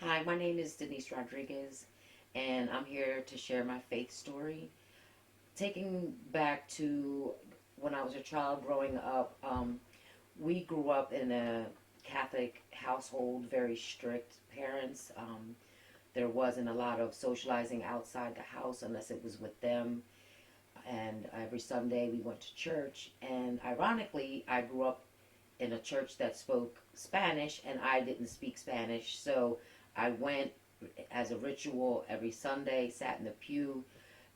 Hi, my name is Denise Rodriguez, and I'm here to share my faith story. Taking back to when I was a child growing up, we grew up in a Catholic household, very strict parents. There wasn't a lot of socializing outside the house unless it was with them. And every Sunday we went to church. And ironically, I grew up in a church that spoke Spanish, and I didn't speak Spanish. So I went as a ritual every Sunday, sat in the pew,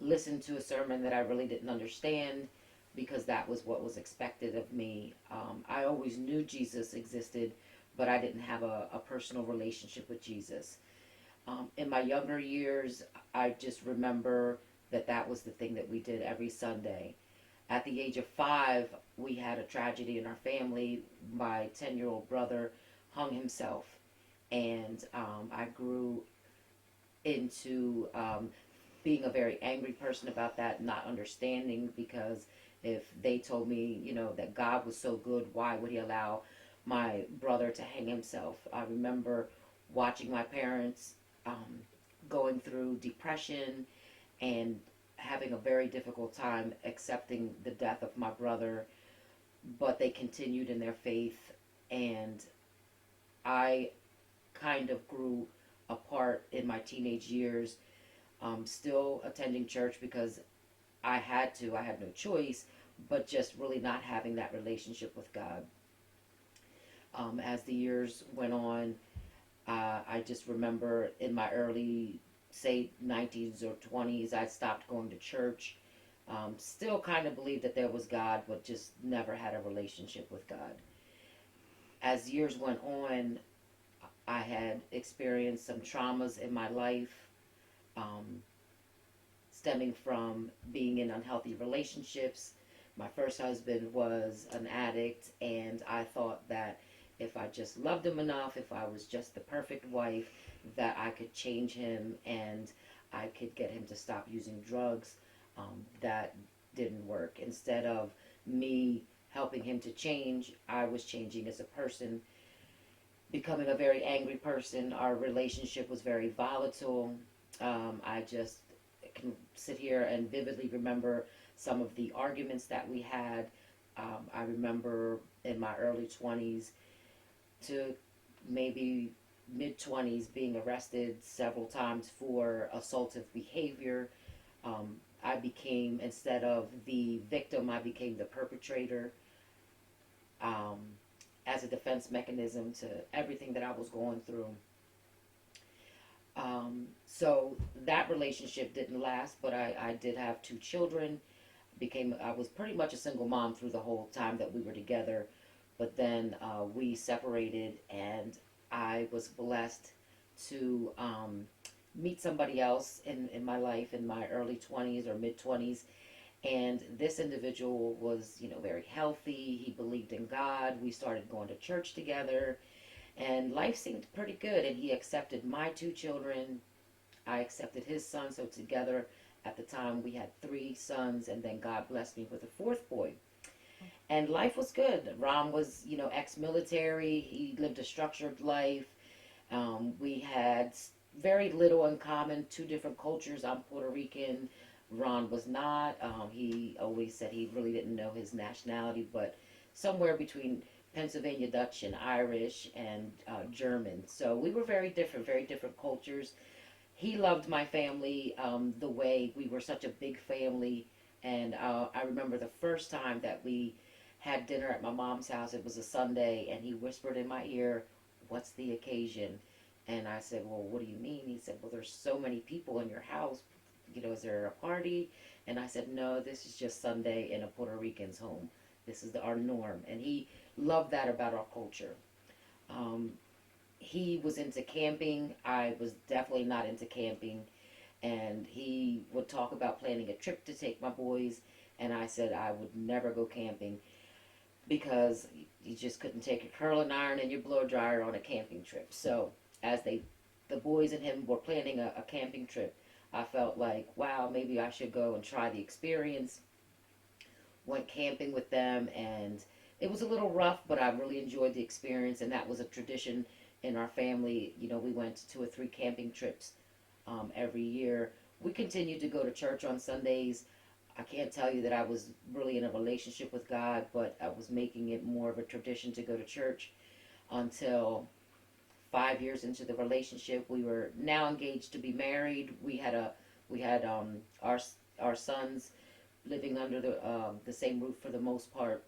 listened to a sermon that I really didn't understand because that was what was expected of me. I always knew Jesus existed, but I didn't have a personal relationship with Jesus. In my younger years, I just remember that that was the thing that we did every Sunday. At the age of 5, we had a tragedy in our family. My 10-year-old brother hung himself, and I grew into being a very angry person about that, not understanding because if they told me, that God was so good, why would He allow my brother to hang himself? I remember watching my parents um, going through depression and having a very difficult time accepting the death of my brother, but they continued in their faith, and I kind of grew apart in my teenage years, still attending church because I had no choice, but just really not having that relationship with God. As the years went on, I just remember in my early, say, 19s or 20s, I stopped going to church. Still kind of believed that there was God, but just never had a relationship with God. As years went on, I had experienced some traumas in my life, um, stemming from being in unhealthy relationships. My first husband was an addict, and I thought that if I just loved him enough, if I was just the perfect wife, that I could change him and I could get him to stop using drugs. That didn't work. Instead of me helping him to change, I was changing as a person, becoming a very angry person. Our relationship was very volatile. I just can sit here and vividly remember some of the arguments that we had. I remember in my early 20s to maybe mid 20s being arrested several times for assaultive behavior. I became, instead of the victim, I became the perpetrator, um, as a defense mechanism to everything that I was going through. So that relationship didn't last, but I did have two children. I was pretty much a single mom through the whole time that we were together. But then we separated, and I was blessed to meet somebody else in my life in my early 20s or mid 20s. And this individual was, very healthy. He believed in God. We started going to church together, and life seemed pretty good. And he accepted my two children. I accepted his son. So together, at the time, we had three sons, and then God blessed me with a fourth boy. And life was good. Ram was, ex-military. He lived a structured life. We had very little in common, two different cultures. I'm Puerto Rican. Ron was not. He always said he really didn't know his nationality, but somewhere between Pennsylvania Dutch and Irish and German. So we were very different cultures. He loved my family, the way we were such a big family. And I remember the first time that we had dinner at my mom's house. It was a Sunday, and he whispered in my ear, "What's the occasion?" And I said, "Well, what do you mean?" He said, "Well, there's so many people in your house. Is there a party?" And I said, "No, this is just Sunday in a Puerto Rican's home. This is our norm." And he loved that about our culture. Um, he was into camping. I was definitely not into camping. And he would talk about planning a trip to take my boys. And I said I would never go camping because you just couldn't take your curling iron and your blow dryer on a camping trip. So as the boys and him were planning a camping trip, I felt like, wow, maybe I should go and try the experience. Went camping with them, and it was a little rough, but I really enjoyed the experience, and that was a tradition in our family, you know, we went to 2 or 3 camping trips every year. We continued to go to church on Sundays. I can't tell you that I was really in a relationship with God, but I was making it more of a tradition to go to church until 5 years into the relationship. We were now engaged to be married. We had our sons living under the same roof for the most part.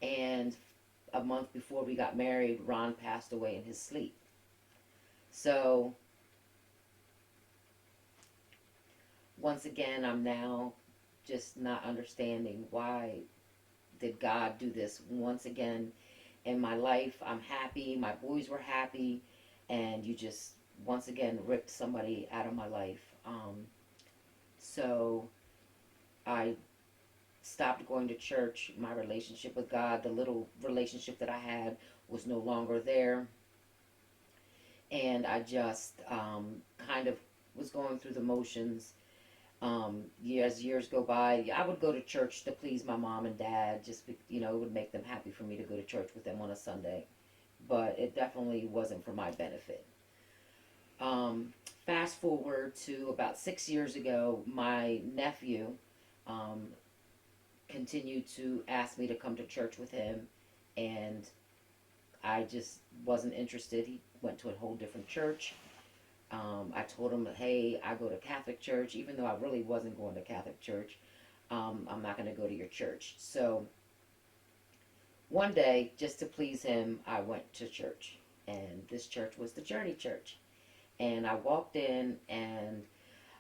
And a month before we got married, Ron passed away in his sleep. So once again, I'm now just not understanding why did God do this once again in my life. I'm happy, my boys were happy, and you just once again ripped somebody out of my life. So I stopped going to church. My relationship with God, the little relationship that I had, was no longer there. And I just kind of was going through the motions. As years go by, I would go to church to please my mom and dad. Just it would make them happy for me to go to church with them on a Sunday. But it definitely wasn't for my benefit. Fast forward to about 6 years ago, my nephew um, continued to ask me to come to church with him, and I just wasn't interested. He went to a whole different church. I told him, hey, I go to Catholic church, even though I really wasn't going to Catholic church. I'm not going to go to your church. So one day, just to please him, I went to church. And this church was the Journey Church. And I walked in, and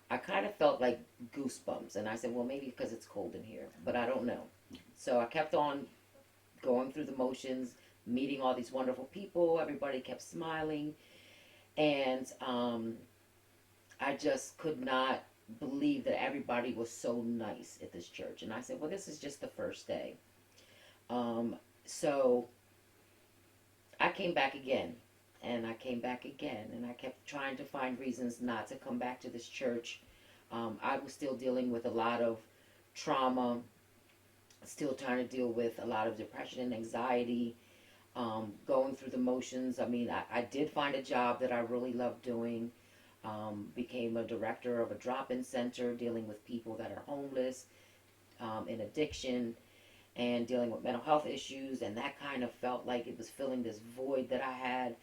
I kind of felt like goosebumps. And I said, well, maybe because it's cold in here, but I don't know. So I kept on going through the motions, meeting all these wonderful people. Everybody kept smiling. And I just could not believe that everybody was so nice at this church. And I said, well, this is just the first day. So I came back again, and I came back again, and I kept trying to find reasons not to come back to this church. I was still dealing with a lot of trauma, still trying to deal with a lot of depression and anxiety, going through the motions. I mean, I did find a job that I really loved doing. Became a director of a drop-in center dealing with people that are homeless, in addiction, and dealing with mental health issues. And that kind of felt like it was filling this void that I had,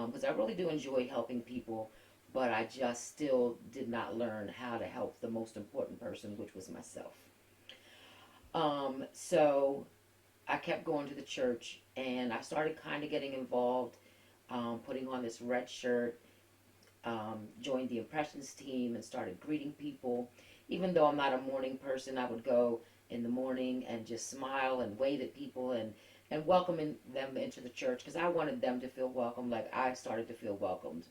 because I really do enjoy helping people, but I just still did not learn how to help the most important person, which was myself. So I kept going to the church, and I started kind of getting involved, putting on this red shirt, joined the impressions team, and started greeting people. Even though I'm not a morning person, I would go in the morning and just smile and wave at people and welcoming them into the church, because I wanted them to feel welcome like I started to feel welcomed.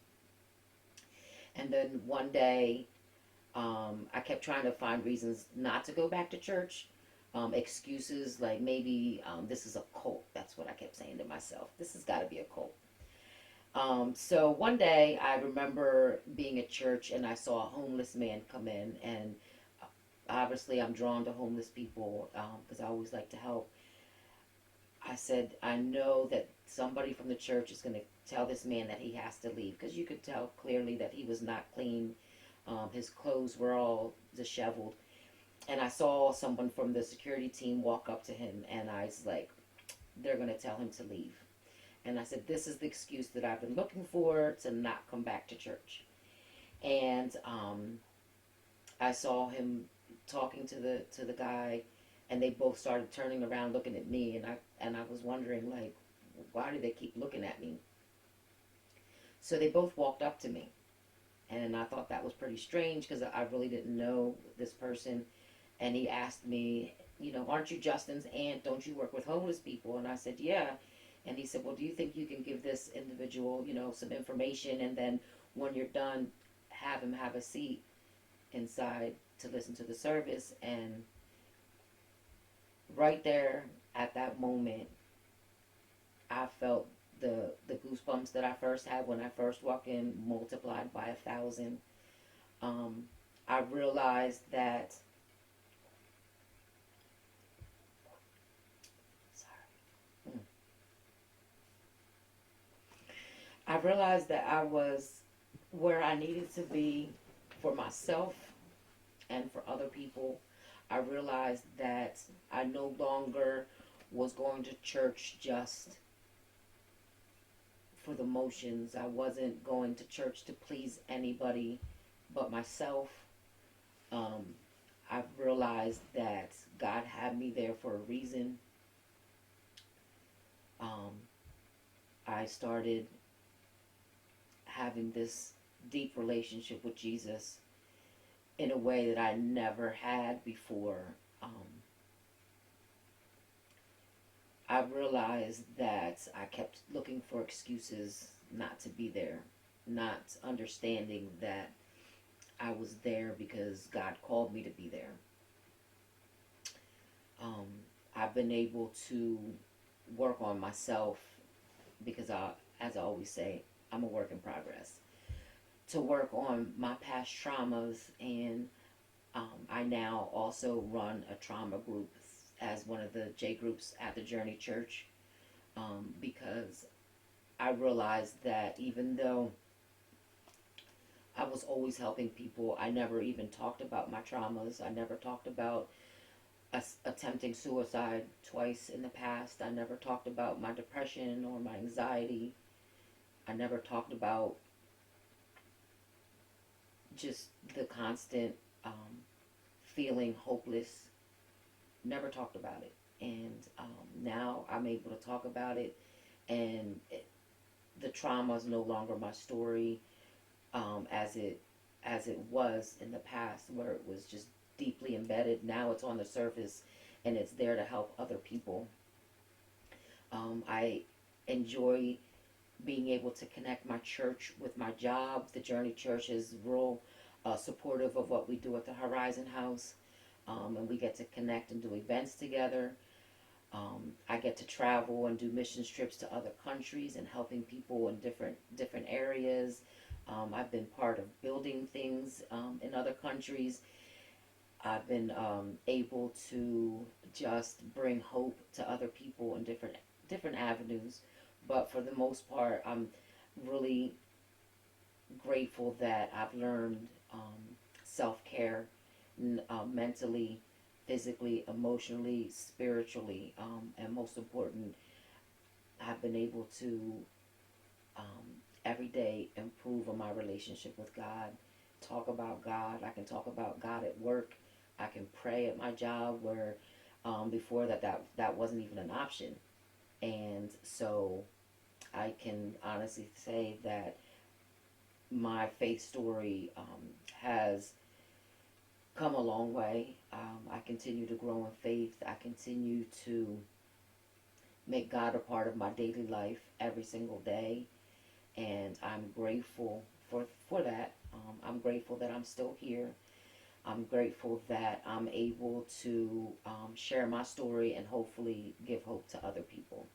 And then one day, I kept trying to find reasons not to go back to church. Excuses like maybe this is a cult. That's what I kept saying to myself. This has got to be a cult. So one day I remember being at church, and I saw a homeless man come in, and obviously I'm drawn to homeless people because I always like to help. I said, I know that somebody from the church is going to tell this man that he has to leave, because you could tell clearly that he was not clean. His clothes were all disheveled. And I saw someone from the security team walk up to him, and I was like, they're going to tell him to leave. And I said, this is the excuse that I've been looking for to not come back to church. And I saw him talking to the guy, and they both started turning around looking at me, and I was wondering, like, why do they keep looking at me? So they both walked up to me, and I thought that was pretty strange, because I really didn't know this person. And he asked me, aren't you Justin's aunt? Don't you work with homeless people? And I said, yeah. And he said, well, do you think you can give this individual, some information, and then when you're done, have him have a seat inside to listen to the service? And right there at that moment, I felt the goosebumps that I first had when I first walked in multiplied by 1,000. I realized that realized that I was where I needed to be for myself and for other people. I realized that I no longer was going to church just for the motions. I wasn't going to church to please anybody but myself. Um, I've realized that God had me there for a reason. Um, I started having this deep relationship with Jesus in a way that I never had before. Um, I realized that I kept looking for excuses not to be there, not understanding that I was there because God called me to be there. Um, I've been able to work on myself because as I always say, I'm a work in progress. To work on my past traumas, and I now also run a trauma group as one of the J groups at the Journey Church, because I realized that even though I was always helping people, I never even talked about my traumas. I never talked about attempting suicide twice in the past. I never talked about my depression or my anxiety. I never talked about just the constant feeling hopeless. Never talked about it. And now I'm able to talk about it, and the trauma is no longer my story, as it was in the past, where it was just deeply embedded. Now it's on the surface, and it's there to help other people. I enjoy being able to connect my church with my job. The Journey Church is real supportive of what we do at the Horizon House, and we get to connect and do events together. I get to travel and do mission trips to other countries and helping people in different areas. I've been part of building things in other countries. I've been able to just bring hope to other people in different avenues. But for the most part, I'm really grateful that I've learned self care, mentally, physically, emotionally, spiritually, and most important, I've been able to every day improve on my relationship with God, talk about God. I can talk about God at work. I can pray at my job where before that wasn't even an option. And so I can honestly say that my faith story has come a long way. I continue to grow in faith. I continue to make God a part of my daily life every single day, and I'm grateful for that. I'm grateful that I'm still here. I'm grateful that I'm able to share my story and hopefully give hope to other people.